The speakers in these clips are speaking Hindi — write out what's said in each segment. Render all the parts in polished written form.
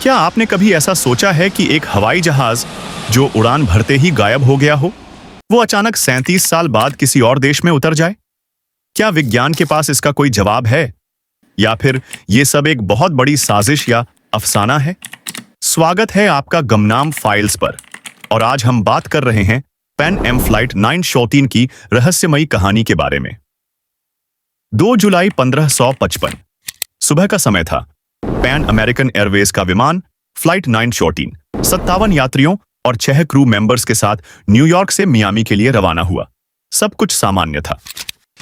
क्या आपने कभी ऐसा सोचा है कि एक हवाई जहाज जो उड़ान भरते ही गायब हो गया हो, वो अचानक 37 साल बाद किसी और देश में उतर जाए? क्या विज्ञान के पास इसका कोई जवाब है, या फिर ये सब एक बहुत बड़ी साजिश या अफसाना है? स्वागत है आपका गमनाम फाइल्स पर। और आज हम बात कर रहे हैं पैन एम फ्लाइट 914 की रहस्यमयी कहानी के बारे में। 2 जुलाई 1555 सुबह का समय था। पैन अमेरिकन एयरवेज का विमान फ्लाइट 914 57 यात्रियों और 6 क्रू मेंबर्स के साथ न्यूयॉर्क से मियामी के लिए रवाना हुआ। सब कुछ सामान्य था।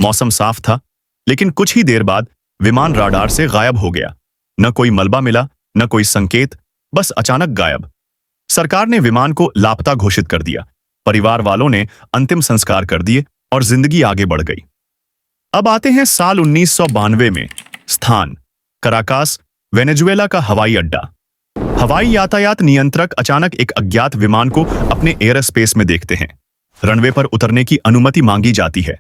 मौसम साफ था, लेकिन कुछ ही देर बाद विमान राडार से गायब हो गया। न कोई मलबा मिला, न कोई संकेत, बस अचानक गायब। सरकार ने विमान को लापता घोषित कर दिया। परिवार वालों ने अंतिम संस्कार कर दिए और जिंदगी आगे बढ़ गई। अब आते हैं साल 1992 में। स्थान कराकास, वेनेजुएला का हवाई अड्डा। हवाई यातायात नियंत्रक अचानक एक अज्ञात विमान को अपने एयर स्पेस में देखते हैं। रनवे पर उतरने की अनुमति मांगी जाती है।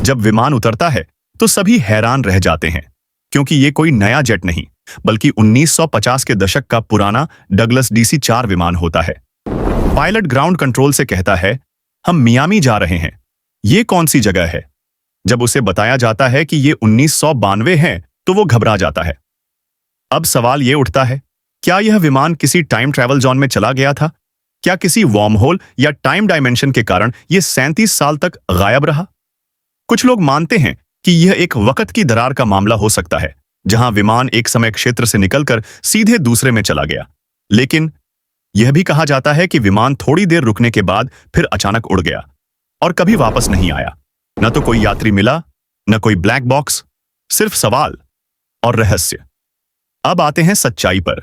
जब विमान उतरता है तो सभी हैरान रह जाते हैं, क्योंकि ये कोई नया जेट नहीं, बल्कि 1950 के दशक का पुराना डगलस DC-4 विमान होता है। पायलट ग्राउंड कंट्रोल से कहता है, हम मियामी जा रहे हैं। ये कौन सी जगह है? जब उसे बताया जाता है कि ये 1992 है, तो वो घबरा जाता है। अब सवाल ये उठता है, क्या यह विमान किसी टाइम ट्रैवल जोन में चला गया था? क्या किसी वॉर्म होल या टाइम डायमेंशन के कारण यह 37 साल तक गायब रहा? कुछ लोग मानते हैं कि यह एक वक्त की दरार का मामला हो सकता है, जहां विमान एक समय क्षेत्र से निकलकर सीधे दूसरे में चला गया। लेकिन यह भी कहा जाता है कि विमान थोड़ी देर रुकने के बाद फिर अचानक उड़ गया और कभी वापस नहीं आया। न तो कोई यात्री मिला, न कोई ब्लैक बॉक्स, सिर्फ सवाल और रहस्य। अब आते हैं सच्चाई पर।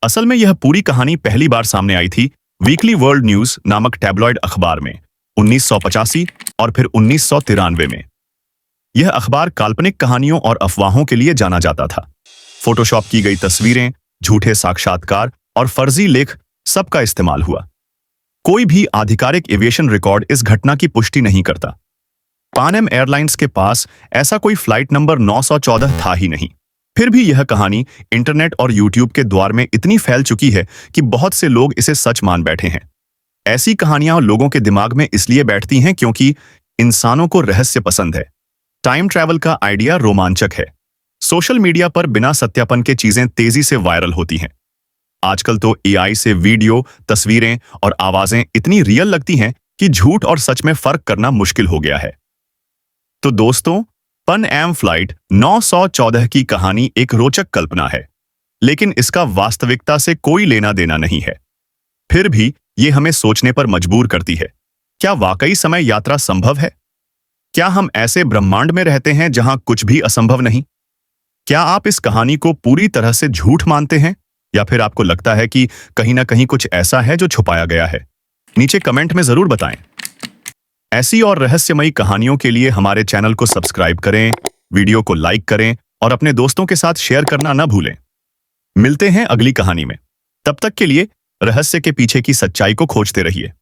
असल में यह पूरी कहानी पहली बार सामने आई थी वीकली वर्ल्ड न्यूज नामक टैबलॉइड अखबार में 1985 और फिर 1993 में। यह अखबार काल्पनिक कहानियों और अफवाहों के लिए जाना जाता था। फोटोशॉप की गई तस्वीरें, झूठे साक्षात्कार और फर्जी लेख सबका इस्तेमाल हुआ। कोई भी आधिकारिक एविएशन रिकॉर्ड इस घटना की पुष्टि नहीं करता। पान एम एयरलाइंस के पास ऐसा कोई फ्लाइट नंबर 914 था ही नहीं। फिर भी यह कहानी इंटरनेट और यूट्यूब के द्वार में इतनी फैल चुकी है कि बहुत से लोग इसे सच मान बैठे हैं। ऐसी कहानियां लोगों के दिमाग में इसलिए बैठती हैं क्योंकि इंसानों को रहस्य पसंद है। टाइम ट्रैवल का आइडिया रोमांचक है। सोशल मीडिया पर बिना सत्यापन के चीजें तेजी से वायरल होती हैं। आजकल तो AI से वीडियो, तस्वीरें और आवाजें इतनी रियल लगती हैं कि झूठ और सच में फर्क करना मुश्किल हो गया है। तो दोस्तों, पैन एम फ्लाइट 914 की कहानी एक रोचक कल्पना है, लेकिन इसका वास्तविकता से कोई लेना देना नहीं है। फिर भी ये हमें सोचने पर मजबूर करती है। क्या वाकई समय यात्रा संभव है? क्या हम ऐसे ब्रह्मांड में रहते हैं जहां कुछ भी असंभव नहीं? क्या आप इस कहानी को पूरी तरह से झूठ मानते हैं, या फिर आपको लगता है कि कहीं ना कहीं कुछ ऐसा है जो छुपाया गया है? नीचे कमेंट में जरूर बताएं। ऐसी और रहस्यमयी कहानियों के लिए हमारे चैनल को सब्सक्राइब करें, वीडियो को लाइक करें और अपने दोस्तों के साथ शेयर करना न भूलें। मिलते हैं अगली कहानी में। तब तक के लिए रहस्य के पीछे की सच्चाई को खोजते रहिए।